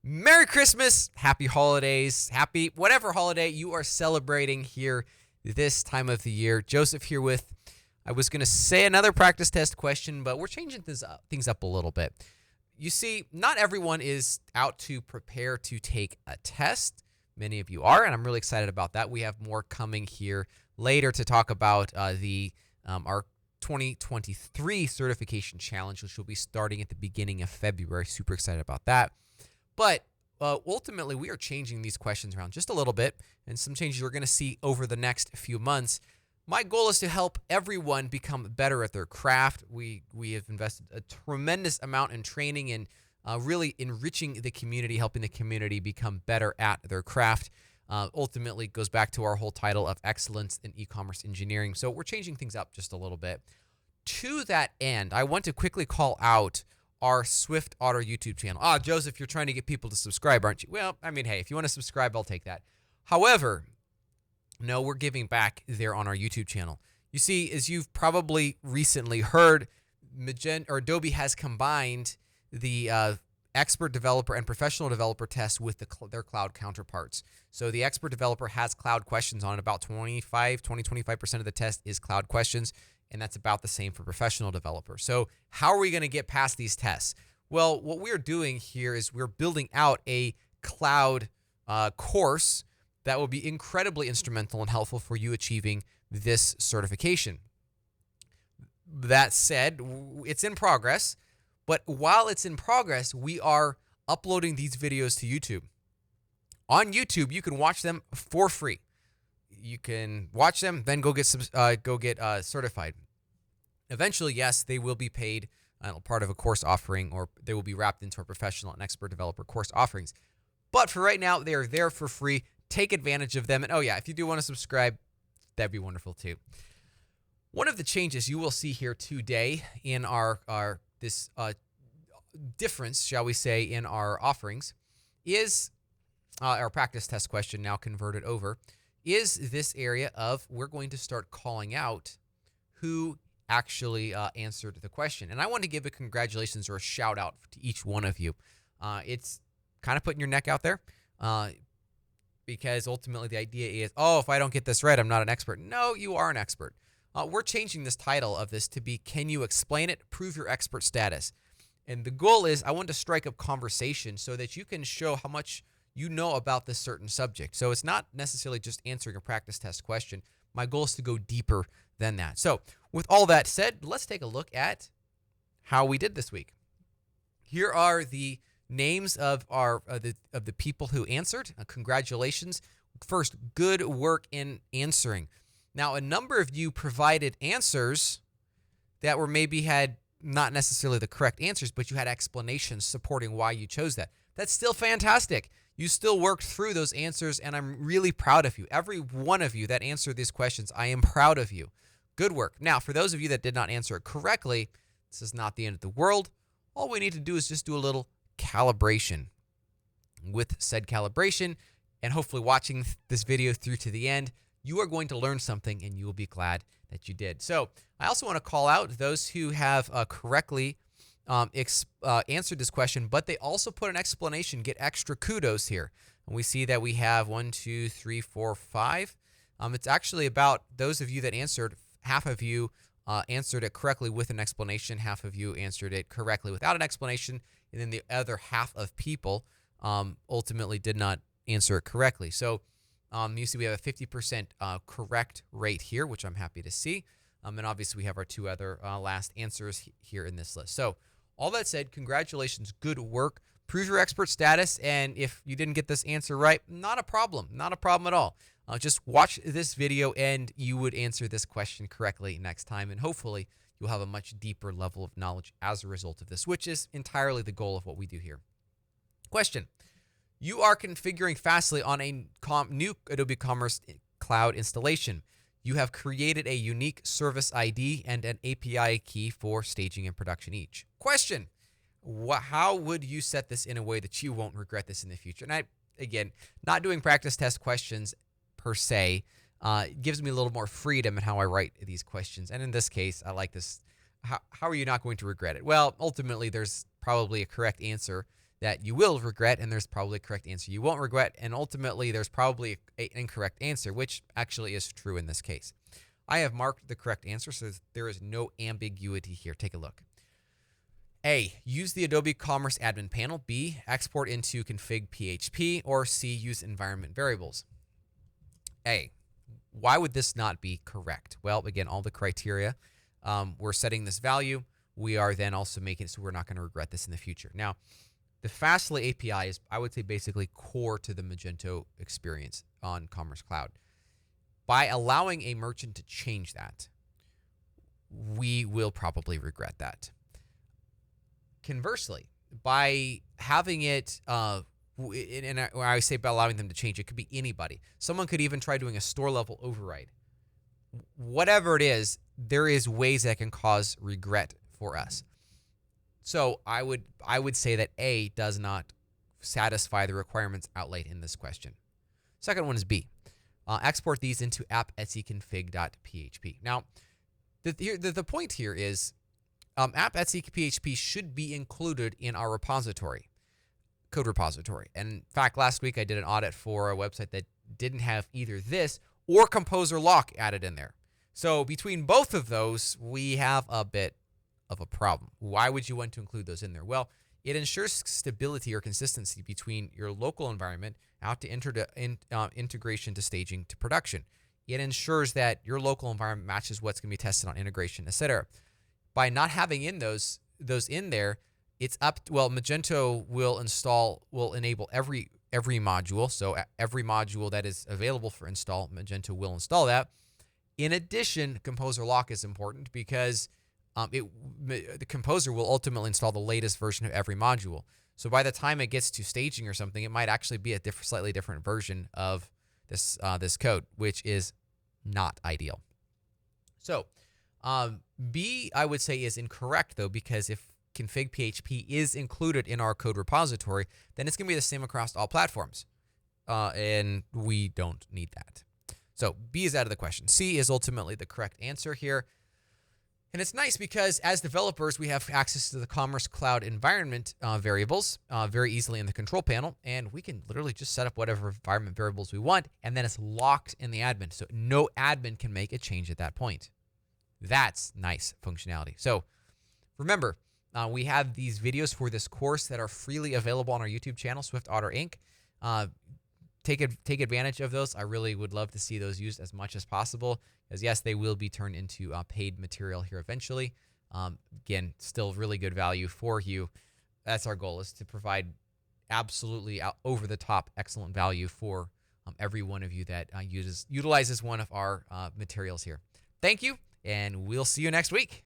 Merry Christmas, happy holidays, happy whatever holiday you are celebrating here this time of the year. Joseph here with, I was going to say another practice test question, but we're changing things up a little bit. You see, not everyone is out to prepare to take a test. Many of you are, and I'm really excited about that. We have more coming here later to talk about our 2023 certification challenge, which will be starting at the beginning of February. Super excited about that. But ultimately, we are changing these questions around just a little bit, and some changes you're going to see over the next few months. My goal is to help everyone become better at their craft. We have invested a tremendous amount in training and really enriching the community, helping the community become better at their craft. Ultimately, it goes back to our whole title of excellence in e-commerce engineering. So we're changing things up just a little bit. To that end, I want to quickly call out our SwiftOtter YouTube channel. Joseph, you're trying to get people to subscribe, aren't you? Well, I mean, hey, if you want to subscribe, I'll take that. However, no, we're giving back there on our YouTube channel. You see, as you've probably recently heard, Adobe has combined the expert developer and professional developer tests with their cloud counterparts. So the expert developer has cloud questions on it. About 25% of the test is cloud questions, and that's about the same for professional developer. So how are we going to get past these tests? Well, what we're doing here is we're building out a cloud course that will be incredibly instrumental and helpful for you achieving this certification. That said, it's in progress, but while it's in progress, we are uploading these videos to YouTube. On YouTube, you can watch them for free. You can watch them, then go get certified. Eventually, yes, they will be paid, part of a course offering, or they will be wrapped into our professional and expert developer course offerings. But for right now, they are there for free. Take advantage of them. And if you do want to subscribe, that'd be wonderful too. One of the changes you will see here today in this difference, shall we say, in our offerings is our practice test question now converted over. Is this area of we're going to start calling out who actually answered the question. And I want to give a congratulations or a shout out to each one of you. It's kind of putting your neck out there because ultimately the idea is, if I don't get this right, I'm not an expert. No, you are an expert. We're changing this title of this to be, can you explain it? Prove your expert status. And the goal is I want to strike up conversation so that you can show how much you know about this certain subject. So it's not necessarily just answering a practice test question. My goal is to go deeper than that. So with all that said, let's take a look at how we did this week. Here are the names of the people who answered. Congratulations. First, good work in answering. Now, a number of you provided answers that were maybe had not necessarily the correct answers, but you had explanations supporting why you chose that. That's still fantastic. You still worked through those answers, and I'm really proud of you. Every one of you that answered these questions, I am proud of you. Good work. Now, for those of you that did not answer it correctly, this is not the end of the world. All we need to do is just do a little calibration. With said calibration, and hopefully watching this video through to the end, you are going to learn something, and you will be glad that you did. So I also want to call out those who have correctly answered this question, but they also put an explanation, get extra kudos here. And we see that we have 1, 2, 3, 4, 5. It's actually about those of you that answered, half of you answered it correctly with an explanation, half of you answered it correctly without an explanation, and then the other half of people ultimately did not answer it correctly. So you see we have a 50% correct rate here, which I'm happy to see. And obviously we have our two other last answers here in this list. So all that said, congratulations, good work. Prove your expert status, and if you didn't get this answer right, not a problem at all. Just watch this video and you would answer this question correctly next time, and hopefully you'll have a much deeper level of knowledge as a result of this, which is entirely the goal of what we do here. Question. You are configuring Fastly on a new Adobe Commerce Cloud installation. You have created a unique service ID and an API key for staging and production each. Question. How would you set this in a way that you won't regret this in the future? And again, not doing practice test questions per se gives me a little more freedom in how I write these questions. And in this case, I like this. How are you not going to regret it? Well, ultimately, there's probably a correct answer that you will regret, and there's probably a correct answer you won't regret, and ultimately there's probably an incorrect answer, which actually is true in this case. I have marked the correct answer, so there is no ambiguity here. Take a look. A, use the Adobe Commerce admin panel. B, export into config PHP. Or C, use environment variables. A, why would this not be correct? Well, again, all the criteria. We're setting this value. We are then also making it so we're not going to regret this in the future. Now, the Fastly API is, I would say, basically core to the Magento experience on Commerce Cloud. By allowing a merchant to change that, we will probably regret that. Conversely, by having it, and when I say by allowing them to change, it could be anybody. Someone could even try doing a store level override. Whatever it is, there is ways that can cause regret for us. So I would say that A does not satisfy the requirements outlaid in this question. Second one is B. Export these into app.etcconfig.php. Now, the point here is app.etcphp should be included in our repository, code repository. And in fact, last week I did an audit for a website that didn't have either this or Composer Lock added in there. So between both of those, we have a bit of a problem. Why would you want to include those in there? Well, it ensures stability or consistency between your local environment out to integration to staging to production. It ensures that your local environment matches what's going to be tested on integration, etc. By not having in those in there, it's up. Well, Magento will enable every module. So every module that is available for install, Magento will install that. In addition, Composer Lock is important because the Composer will ultimately install the latest version of every module. So by the time it gets to staging or something, it might actually be a slightly different version of this code, which is not ideal. So B, I would say, is incorrect, though, because if config PHP is included in our code repository, then it's going to be the same across all platforms, and we don't need that. So B is out of the question. C is ultimately the correct answer here. And it's nice because as developers, we have access to the Commerce Cloud environment variables very easily in the control panel, and we can literally just set up whatever environment variables we want, and then it's locked in the admin. So no admin can make a change at that point. That's nice functionality. So remember, we have these videos for this course that are freely available on our YouTube channel, SwiftOtter Inc. Take advantage of those. I really would love to see those used as much as possible, because yes, they will be turned into paid material here eventually. Again, still really good value for you. That's our goal, is to provide absolutely over-the-top excellent value for every one of you that utilizes one of our materials here. Thank you, and we'll see you next week.